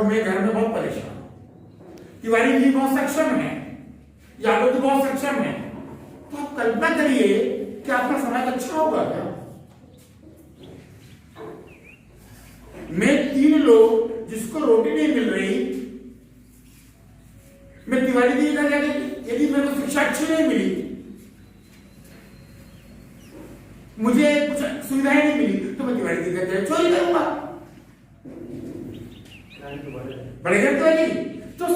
मैं घर में बहुत परेशान हूं। तिवारी जी बहुत सक्षम है, यादव जी बहुत सक्षम है, तो आप कल्पना करिए कि आपका समाज अच्छा होगा क्या? मैं 3 लोग जिसको रोटी नहीं मिल रही, मैं तिवारी जी का जाके यदि मेरे को शिक्षा अच्छी नहीं मिली, मुझे कुछ सुविधाएं नहीं मिली, तो मैं तिवारी जी का चोरी करूंगा, बढ़ेगा तिवारी। तो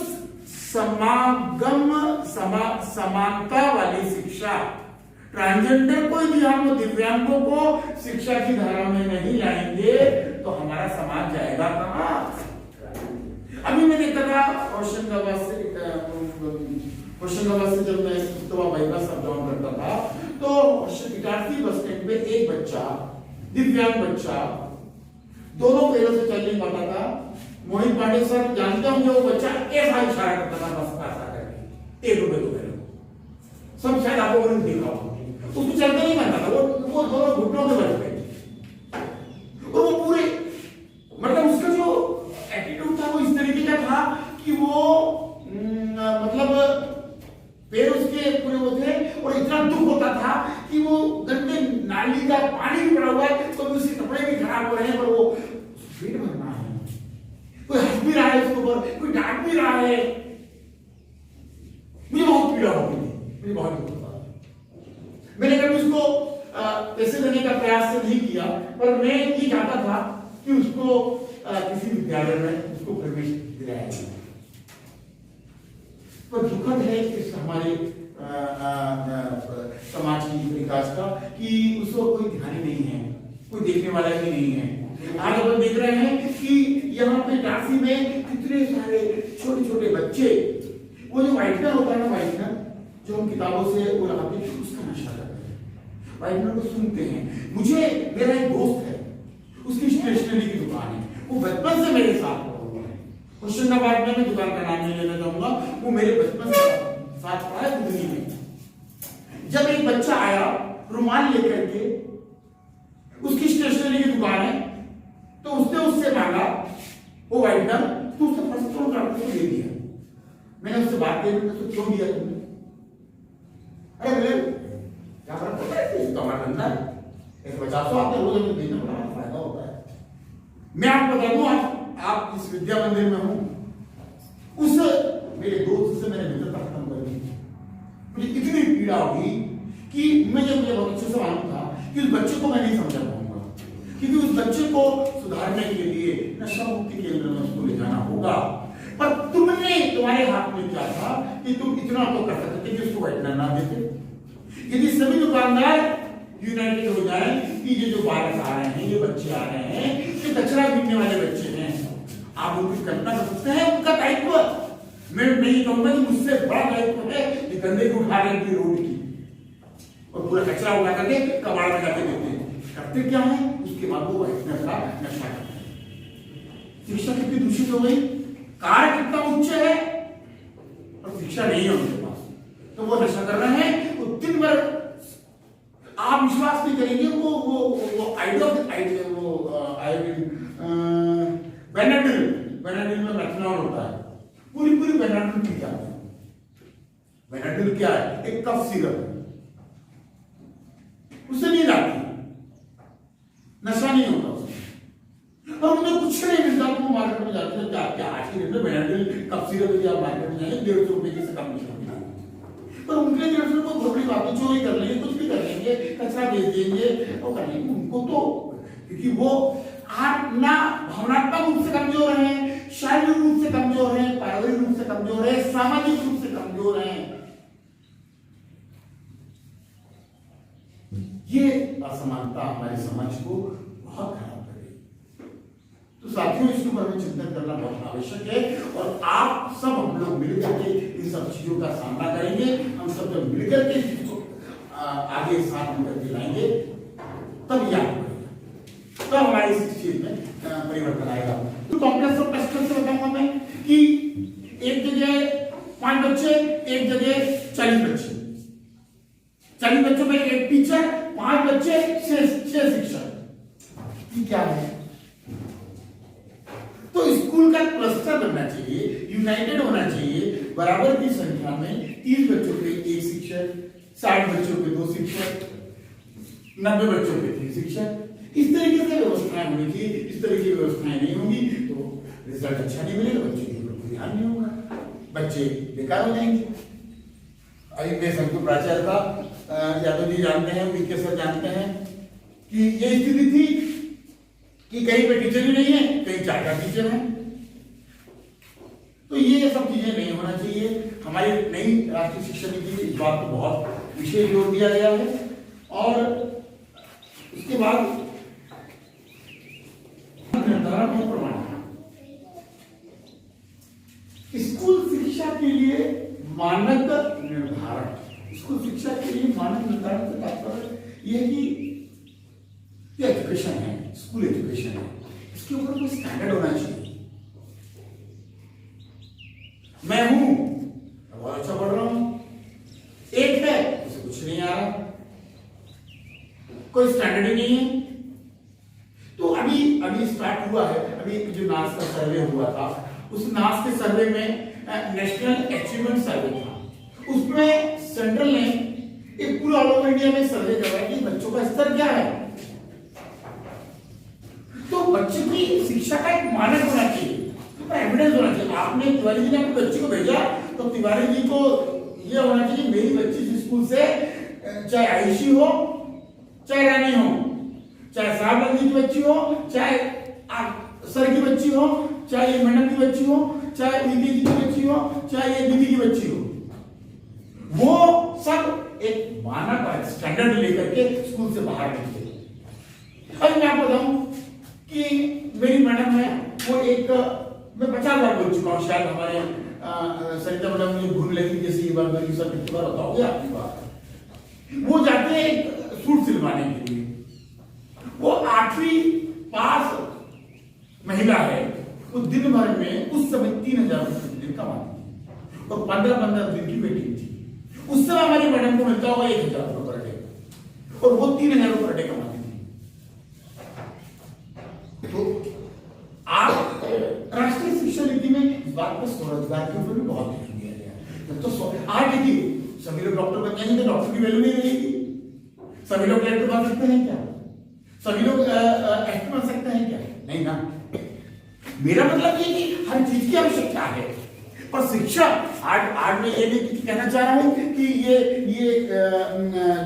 समानता वाली शिक्षा, ट्रांसजेंडर को यदि हम दिव्यांगों को शिक्षा की धारा में नहीं लाएंगे तो हमारा समाज जाएगा कहां? अभी मैं देखा था होशंगाबाद से जब मैं इस्तवा बाईपास अप डाउन करता था, तो इटारसी बस स्टैंड पे एक बच्चा, दिव्यांग बच्चा, दोनों पैरों से चल नहीं पाता था। मोहित पांडे सर जानते होंगे, वो बच्चा ऐसा इशारा करता था बस पास आकर के, 1 रुपए दो मेरे को। सब शायद आपको उन्होंने देखा होगा, उसको चलते नहीं पाता था, वो दोनों घुटनों के बल पे, और वो पूरे मतलब उसका जो एटीट्यूड था वो इस तरीके का था कि वो मतलब पैर उसके पूरे वो थे, और इतना दुख होता था कि वो गंदे नाली का पानी भी पड़ा हुआ है, तो उसके कपड़े भी खराब हो रहे हैं, पर वो पेट भरना है, कोई हंस भी रहा है उसके ऊपर, कोई डांट भी रहा है। मुझे बहुत पीड़ा होती थी, मुझे बहुत दुख होता था। मैंने कभी उसको पैसे देने का प्रयास नहीं किया, पर मैं ये चाहता था कि उसको किसी विद्यालय में उसको प्रवेश दिलाया जाए। पर दुखद है इस हमारे समाज की विकास का कि उसको कोई ध्यान ही नहीं है, कोई देखने वाला ही नहीं है। आज अपन देख रहे हैं कि यहाँ पे काशी में कितने सारे छोटे छोटे बच्चे, वो जो व्हाइटनर होता है ना, व्हाइटनर जो हम किताबों से वो लगाते हैं, उसका नशा करते हैं, व्हाइटनर को सुनते हैं। मुझे मेरा एक दोस्त है, उसकी स्टेशनरी की दुकान है, वो बचपन से मेरे साथ पढ़ा हुआ है। होशंगाबाद में मैं दुकान का नाम नहीं लेना चाहूंगा, वो मेरे बचपन से साथ पढ़ा है दिल्ली में। जब एक बच्चा आया रुमाल लेकर के, उसकी स्टेशनरी की दुकान है, तो उसने उससे मांगा वो व्हाइटनर, तो उसने फर्स्ट फ्लोर का दे दिया। मैंने उससे बात की, तो क्यों दिया तुमने? अरे बोले क्या फर्क पड़ता है, हमारा धंधा है, 50 आपने रोज हमें देना बड़ा फायदा होता है। मैं आपको बता दूं, आज आप इस विद्या मंदिर में हूं, उस मेरे दोस्त से मैंने मित्रता खत्म कर दी। मुझे इतनी पीड़ा हुई कि मुझे बहुत अच्छे से मालूम था कि उस बच्चे को मैं नहीं समझा पाऊंगा, क्योंकि उस बच्चे को सुधारने के लिए नशा मुक्ति केंद्र में उसको ले जाना होगा। पर तुम्हारे हाथ में क्या था कि तुम इतना तो कर सकते थे कि उसको व्हाइटनर ना देते। यदि सभी दुकानदार यूनाइटेड हो जाए कि ये जो बालक आ रहे हैं, ये बच्चे आ रहे हैं, ये कचरा बीनने वाले बच्चे हैं, आप उनकी कल्पना कर सकते हैं उनका दायित्व। मैं नहीं कहूंगा कि मुझसे बड़ा दायित्व है कि गंदे को उठा रहे रोड की और पूरा कचरा उठा करके कबाड़ में जाके देते हैं। करते क्या है, उसके बाद वो व्हाइटनर का नशा करते हैं। शिक्षा कितनी दूषित हो गई, कार्य कितना उच्च है और शिक्षा नहीं है उनके पास, तो वो नशा कर रहे हैं। तो दिन भर आप विश्वास नहीं करेंगे, वो आइडिया वो बेनाडिल में मेथनॉल होता है, पूरी बेनाडिल पी जाते हैं। बेनाडिल क्या है, एक कफ सिरप है, उससे नींद आती है, नशा नहीं होता उसमें, और उन्हें कुछ नहीं मिलता। तो वो मार्केट में जाते हैं, क्या आज की डेट में बेनाडिल कफ सिरप यदि आप मार्केट में जाएंगे 150 रुपए की से कम नहीं होता, पर उनके 150 रुपए को बड़ी बातें चोरी कर लेंगे, कुछ भी कर लेंगे, कचरा बेच देंगे और कर लेंगे। उनको तो क्योंकि वो ना भावनात्मक रूप से कमजोर हैं, शारीरिक रूप से कमजोर हैं, पारिवारिक रूप से कमजोर है, सामाजिक रूप से कमजोर हैं। ये असमानता हमारे समाज को बहुत खराब करेगी। तो साथियों, इसके ऊपर में चिंतन करना बहुत आवश्यक है, और आप सब हम लोग मिलकर के इन सब चीजों का सामना करेंगे। हम सब जब मिलकर के इसको आगे साथ मिलकर के लाएंगे, तब याद पड़ेगा, तब हमारी इस चीज में परिवर्तन आएगा। तो कॉम्प्लेक्स ऑफ क्लस्टर से बताऊंगा मैं कि एक जगह 5 बच्चे, एक जगह 40 बच्चे, 40 बच्चों में एक टीचर, 5 बच्चे, 6 शिक्षक। क्या है? तो स्कूल का क्लस्टर बनना चाहिए, यूनाइटेड होना चाहिए। बराबर की संख्या में 30 बच्चों पे एक शिक्षक, 60 बच्चों पे 2 शिक्षक, 90 बच्चों पे 3 शिक्षक, इस तरीके से व्यवस्थाएं होनी चाहिए। इस तरह की व्यवस्थाएं नहीं होंगी तो रिजल्ट अच्छा नहीं मिलेगा, बच्चे के ऊपर ध्यान नहीं होगा, बच्चे बेकार हो जाएंगे। अभी मैं संकुल प्राचार्य था, यादव जी जानते हैं, वीके सर जानते हैं कि ये स्थिति थी कि कहीं पे टीचर भी नहीं है, कहीं 4 टीचर हैं। तो ये सब चीजें नहीं होना चाहिए। हमारी नई राष्ट्रीय शिक्षा नीति में इस बात को बहुत विशेष जोर दिया गया है। और उसके बाद निर्धारण और प्रमाण, स्कूल शिक्षा के लिए मानक निर्धारण, स्कूल शिक्षा के लिए मानक निर्धारण से तात्पर्य यह है कि एजुकेशन है, स्कूल एजुकेशन है, इसके ऊपर कोई स्टैंडर्ड होना चाहिए। मैं हूं बहुत अच्छा पढ़ रहा हूं, एक है उसे कुछ नहीं आ रहा, कोई स्टैंडर्ड ही नहीं है। तो अभी स्टार्ट हुआ है, अभी जो नास का सर्वे हुआ था, उस नास के सर्वे में नेशनल अचीवमेंट सर्वे था। उसमें सेंट्रल ने एक पूरा ऑल ओवर इंडिया में सर्वे करवाया कि बच्चों का स्तर क्या है। तो बच्चे की शिक्षा का एक मानक होना चाहिए, एविडेंस होना चाहिए। आपने तिवारी जी ने अपने बच्चे को भेजा तो तिवारी जी को यह होना चाहिए मेरी बच्ची इस स्कूल से, चाहे आयुषी हो, चाहे रानी हो, चाहे साहब की बच्ची हो, चाहे सर की बच्ची हो, चाहे ये मैडम की बच्ची हो, चाहे दीदी की बच्ची हो, चाहे ये दीदी की बच्ची हो, वो सब एक मानक और स्टैंडर्ड लेकर के स्कूल से बाहर निकले। अब मैं आपको बताऊं कि मेरी मैडम है, वो एक मैं 50 बार बोल चुका हूँ, शायद हमारे सरिता मैडम मुझे भूल लगी, जैसे ये बार मेरी सब कितनी बार बताओगे आपकी बात। वो जाते हैं सूट सिलवाने के लिए, वो 8वीं पास महिला है, वो दिन भर में उस समय 3000 रुपये कमाती थी और 15-15 दिन की वेटिंग थी। उस समय हमारी मैडम को मिलता होगा 1000 रुपये पर डे और वो 3000 रुपये पर डे कमाती थी। तो आप राष्ट्रीय शिक्षा नीति में इस बात पर स्वरोजगार के ऊपर भी बहुत ध्यान दिया गया। तो आज देखिए सभी लोग डॉक्टर बन जाएंगे तो डॉक्टर की वैल्यू नहीं रहेगी, सभी लोग कलेक्टर बन सकते हैं क्या, सभी लोग एक्टर बन सकते हैं क्या, नहीं ना। मेरा मतलब ये कि हर चीज की आवश्यकता है, पर शिक्षा आज मैं ये नहीं कहना चाह रहा हूं कि ये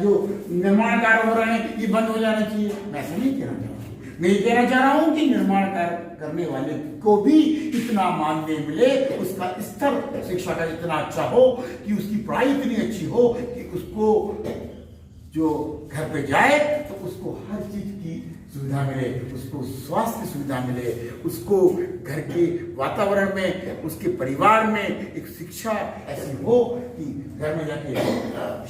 जो निर्माण कार्य हो रहे हैं ये बंद हो जाना चाहिए, मैं ऐसा नहीं कहना चाह रहा हूं। मैं ये कहना चाह रहा हूं कि निर्माण कार्य करने वाले को भी इतना मानदेय मिले, उसका स्तर शिक्षा का इतना अच्छा हो कि उसकी पढ़ाई इतनी अच्छी हो कि उसको जो घर पे जाए तो उसको हर चीज की सुविधा मिले, उसको स्वास्थ्य सुविधा मिले, उसको घर के वातावरण में, उसके परिवार में एक शिक्षा ऐसी हो कि घर में जाके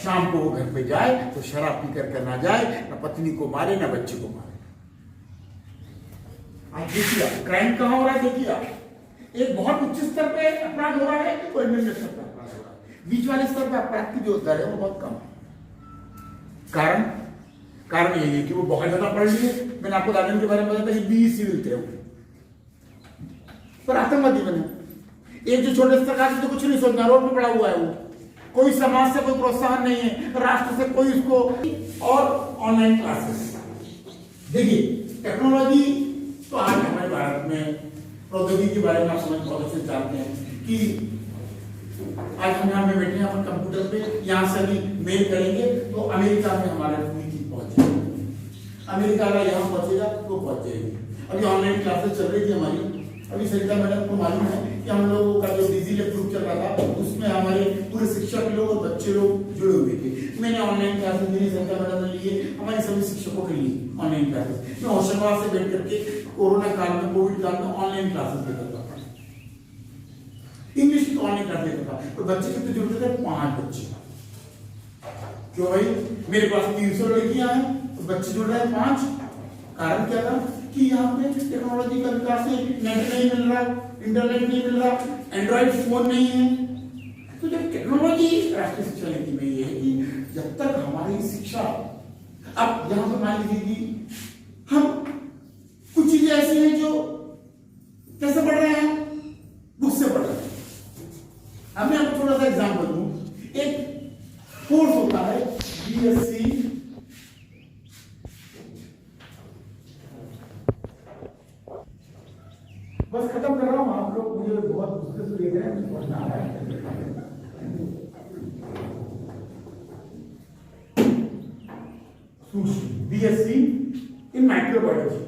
शाम को वो घर पे जाए तो शराब पीकर कर ना जाए, ना पत्नी को मारे ना बच्चे को मारे। आज देखिए क्राइम कहाँ हो रहा है, देखिए आप एक बहुत उच्च स्तर पे अपराध हो रहा है और निम्न स्तर पे अपराध हो रहा है, बीच वाले स्तर पे अपराध की जो दर है वो बहुत कम है। कारण यही है कि वो बहुत ज्यादा पढ़ लिए। मैंने आपको राजन के बारे में बताया था कि 20 सिविल थे पर आतंकवादी बने। एक जो छोटे स्तर का तो कुछ नहीं सोचना, रोड पे पड़ा हुआ है, वो कोई समाज से कोई प्रोत्साहन नहीं है, राष्ट्र से कोई उसको। और ऑनलाइन क्लासेस देखिए, टेक्नोलॉजी तो आज हमारे भारत में प्रौद्योगिकी के बारे में आप समझ बहुत अच्छे जानते हैं कि आज हम यहाँ में बैठे हैं अपन कंप्यूटर पे, यहाँ से अभी मेल करेंगे तो अमेरिका में हमारे पूरी चीज पहुंच जाएगी, अमेरिका का यहाँ पहुंचेगा तो पहुंच जाएगी। अभी ऑनलाइन क्लासेस चल रही थी हमारी, अभी सरिता मैडम को मालूम है कि हम लोगों का जो डिजिटल ग्रुप चल रहा था उसमें हमारे पूरे शिक्षक लोग और बच्चे लोग जुड़े हुए थे। मैंने ऑनलाइन क्लासेस मेरी सरिता मैडम ने लिए, हमारे सभी शिक्षकों के लिए ऑनलाइन क्लासेस। मैं होशंगाबाद से बैठ करके कोरोना काल में, कोविड काल में ऑनलाइन क्लासेस देता था, इंग्लिश की ऑनलाइन क्लास देता था। तो बच्चे कितने जुड़ते थे? 5 बच्चे। क्यों भाई, मेरे पास 300 लड़कियां हैं तो बच्चे जुड़ रहे हैं 5। कारण क्या था कि यहाँ पे टेक्नोलॉजी का विकास है, नेट नहीं मिल रहा, इंटरनेट नहीं मिल रहा, एंड्रॉइड फोन नहीं है। तो जब टेक्नोलॉजी राष्ट्रीय शिक्षा नीति में ये है कि जब तक हमारी शिक्षा, अब यहाँ पर मान लीजिए कि हम कुछ चीजें ऐसी हैं जो कैसे पढ़ रहे हैं, कोर्स होता है बीएससी बस खत्म कर रहा हूं, आप लोग मुझे बहुत मुश्किल से देख रहे हैं, मुझे समझना आ रहा है। BSc in microbiology.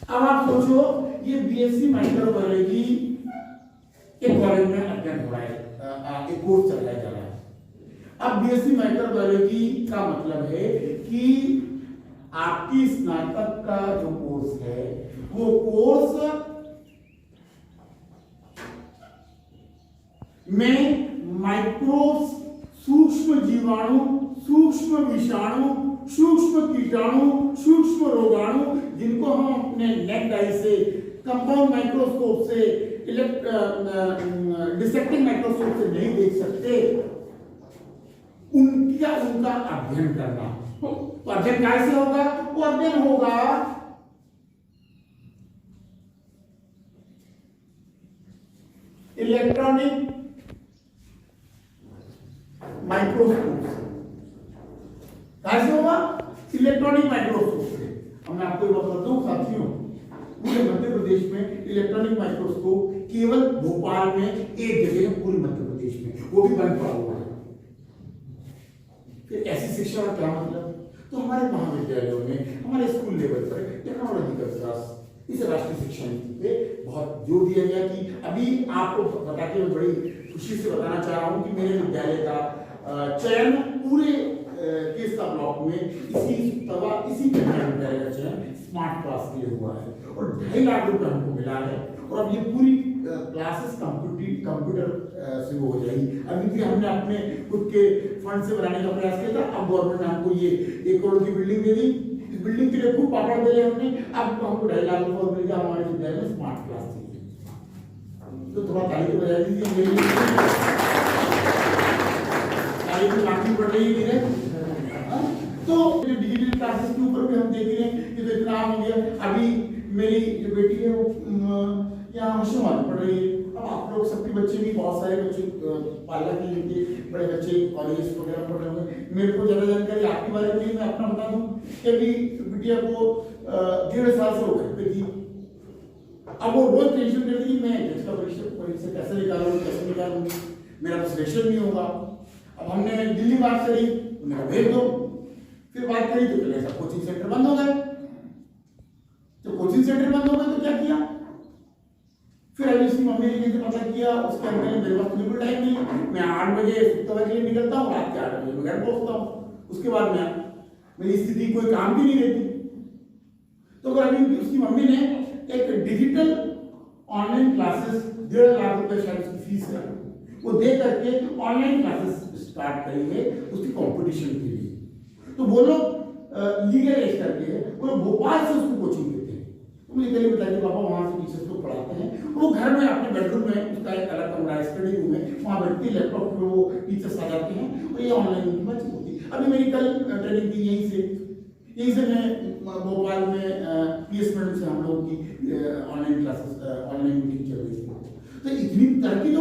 अब आप सोचो ये बीएससी माइक्रोबायोलॉजी एक कॉलेज में अध्ययन हो रहा है, एक कोर्स चलाया जा रहा है। अब बीएससी माइक्रोबायोलॉजी का मतलब है कि आपकी स्नातक का जो कोर्स है वो कोर्स में माइक्रोब्स, सूक्ष्म जीवाणु, सूक्ष्म विषाणु, सूक्ष्म कीटाणु, सूक्ष्म रोगाणु, जिनको हम अपने नेक्ड आई से, कंपाउंड माइक्रोस्कोप से, डिसेक्टिंग माइक्रोस्कोप से नहीं देख सकते, उनका अध्ययन करना। तो अध्ययन कैसे होगा? वो अध्ययन होगा इलेक्ट्रॉनिक माइक्रोस्कोप से। कैसे होगा? इलेक्ट्रॉनिक माइक्रोस्कोप से। अब मैं आपको बता दूं साथियों, पूरे मध्य प्रदेश में इलेक्ट्रॉनिक माइक्रोस्कोप केवल भोपाल में एक जगह है, पूरे मध्य प्रदेश में, वो भी बंद पड़ा हुआ है। फिर ऐसी शिक्षा का क्या मतलब? तो हमारे महाविद्यालयों में, हमारे स्कूल लेवल पर टेक्नोलॉजी का विकास, इस राष्ट्रीय शिक्षा नीति पे बहुत जोर दिया गया कि अभी आपको बता के मैं बड़ी खुशी से बताना चाह रहा हूं कि मेरे विद्यालय का चयन पूरे केसका ब्लॉक में इसी विद्यालय का चयन स्मार्ट क्लास के लिए हुआ है और 2.5 लाख रुपए हमको मिला है। और अब ये पूरी क्लासेस कंप्यूटर से हो जाएगी। अभी भी हमने अपने खुद के फंड से बनाने का प्रयास किया था, अब गवर्नमेंट ने हमको ये 1 करोड़ की बिल्डिंग दे दी। इस बिल्डिंग के लिए खूब पापड़ दे रहे हमने, अब हमको 2.5 लाख रुपए मिल गया, हमारे विद्यालय में स्मार्ट क्लास चाहिए। तो थोड़ा ताली बजा दीजिए मेरे लिए, ताली की मांगनी पड़ रही है। तो डिजिटल क्लासेस के ऊपर भी हम देख रहे हैं कि तो इतना हो गया। अभी मेरी जो बेटी है वो यहाँ होशंगाबाद पढ़ रही है। अब आप लोग सबके बच्चे भी, बहुत सारे बच्चे पाला के लिए बड़े बच्चे कॉलेज वगैरह पढ़ रहे होंगे। मेरे को ज्यादा जानकारी आपके बारे में मैं अपना बता दूं कि अभी बिटिया को 1.5 साल से हो गए थी। अब वो रोज टेंशन करती थी मैं इसका परीक्षा कैसे निकालूंगी, मेरा तो सिलेक्शन नहीं होगा। अब हमने दिल्ली बात करी, उन्होंने भेज दो। फिर बात करी तो पहले सब कोचिंग सेंटर बंद हो गए। तो कोचिंग सेंटर बंद हो गए तो क्या किया? फिर अभी उसकी मम्मी ने कैसे पता किया, उसके अंदर मेरे पास बिल्कुल टाइम नहीं, मैं 8 बजे सुबह के लिए निकलता हूँ, रात के 8 बजे मैं घर पहुंचता हूँ। उसके बाद मेरी स्थिति कोई काम की नहीं रहती। तो अगर अभी उसकी मम्मी ने एक डिजिटल ऑनलाइन क्लासेस 1.5 लाख रुपए शायद उसकी फीस है, वो दे करके ऑनलाइन क्लासेस स्टार्ट करेंगे उसकी कंपटीशन के लिए। तो वो लोग लीगल एज करके वो लोग भोपाल से उसको कोचिंग देते हैं। तो मुझे कल बताया पापा वहां से टीचर्स को पढ़ाते हैं, वो घर में अपने बेडरूम में, उसका एक अलग कमरा है, स्टडी रूम है, वहां बैठते हैं, लैपटॉप पे वो टीचर्स आ जाते हैं और ये ऑनलाइन उनकी बातचीत होती है। अभी मेरी कल ट्रेनिंग थी यहीं से मैं भोपाल में पीएस मैडम से हम लोगों की ऑनलाइन क्लासेस, ऑनलाइन मीटिंग चल रही थी। तो इतनी तरक्की तो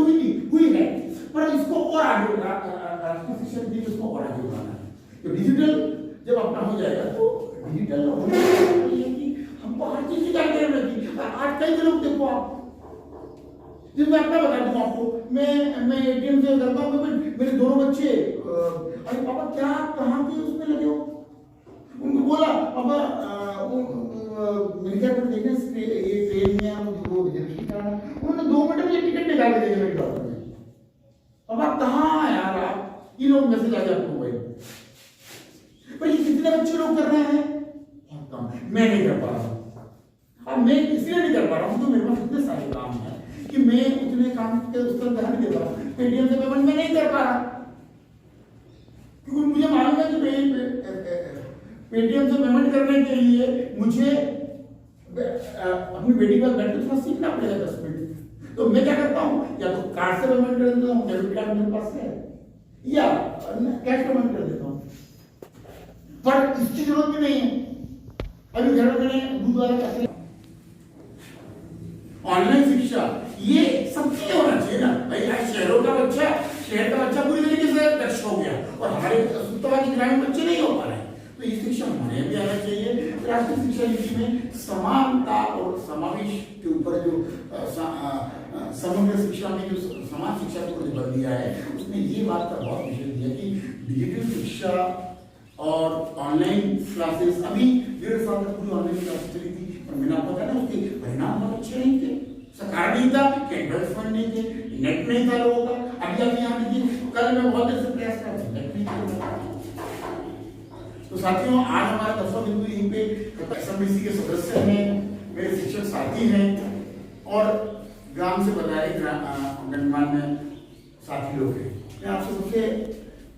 हुई है, पर इसको और आगे राष्ट्रीय शिक्षा नीति इसको और आगे बढ़ाना है। तो डिजिटल जब अपना हो जाएगा तो डिजिटल होने कि हमको हर चीज की जानकारी रहती है। आज कई लोग देखो आप, जिसमें अपना बता दूं आपको, मैं एटीएम से करता हूँ, मेरे दोनों बच्चे अरे पापा क्या कहाँ के उसमें लगे हो, उनको बोला पापा मेरे क्या देखने ये ट्रेन में वो रिजर्वेशन कराना, उन्होंने 2 मिनट में टिकट निकाल के मेरे डॉक्टर ने। अब आप कहाँ यार, आप ये लोग मैसेज आ जाए आपको मोबाइल पर, ये कितने बच्चे लोग कर रहे हैं, बहुत कम। मैं नहीं कर पा रहा हूँ। अब मैं इसलिए नहीं कर पा रहा हूँ तो मेरे पास इतने सारे काम है कि मैं उतने काम के उस पर ध्यान नहीं दे रहा हूँ। पेटीएम से पेमेंट मैं नहीं कर पा रहा क्योंकि मुझे मालूम है कि पेटीएम से पेमेंट करने के लिए मुझे अपनी बेटी का बैंक थोड़ा सीखना पड़ेगा 10 मिनट। तो मैं क्या करता हूँ, या तो कार्ड से पेमेंट कर देता हूँ, डेबिट कार्ड मेरे पास है, या कैश पेमेंट कर देता हूँ। पर इसकी जरूरत भी नहीं है। अभी घर में मैंने दूध वाला कैसे ऑनलाइन शिक्षा ये सबके लिए होना चाहिए ना भाई। आज शहरों का बच्चा शहर का बच्चा पूरी तरीके से दक्ष हो गया और हमारे सुप्तवादी ग्रामीण बच्चे नहीं हो पा रहे हैं। तो ये शिक्षा हमारे यहाँ भी आना चाहिए। राष्ट्रीय शिक्षा नीति में समानता और समावेश के ऊपर जो समग्र शिक्षा में जो समान शिक्षा के ऊपर बल दिया है, उसने ये बात का बहुत विषय दिया कि डिजिटल शिक्षा और ऑनलाइन क्लासेस, अभी 1.5 साल तक पूरी ऑनलाइन क्लासेस चली थी और मैंने आपको बताया ना उसके परिणाम बहुत अच्छे नहीं थे। सरकार नहीं था, एंड्रॉइड फोन नहीं थे, नेट नहीं था लोगों का। अभी आप यहाँ देखिए, कल मैं बहुत देर से प्रयास कर रहा था, नेट नहीं था। तो साथियों, आज हमारा 10वां बिंदु यहीं पे एसएमबीसी के सदस्य हैं, मेरे शिक्षक साथी हैं और ग्राम से बताए गणमान्य साथी लोग हैं। मैं आपसे सबसे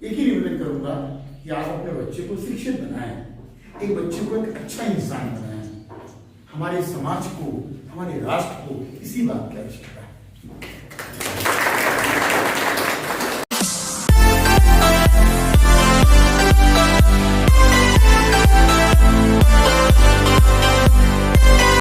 एक ही निवेदन करूंगा कि आप अपने बच्चे को शिक्षित बनाएं, एक बच्चे को एक अच्छा इंसान बनाएं। हमारे समाज को, हमारे राष्ट्र को इसी बात की आवश्यकता है।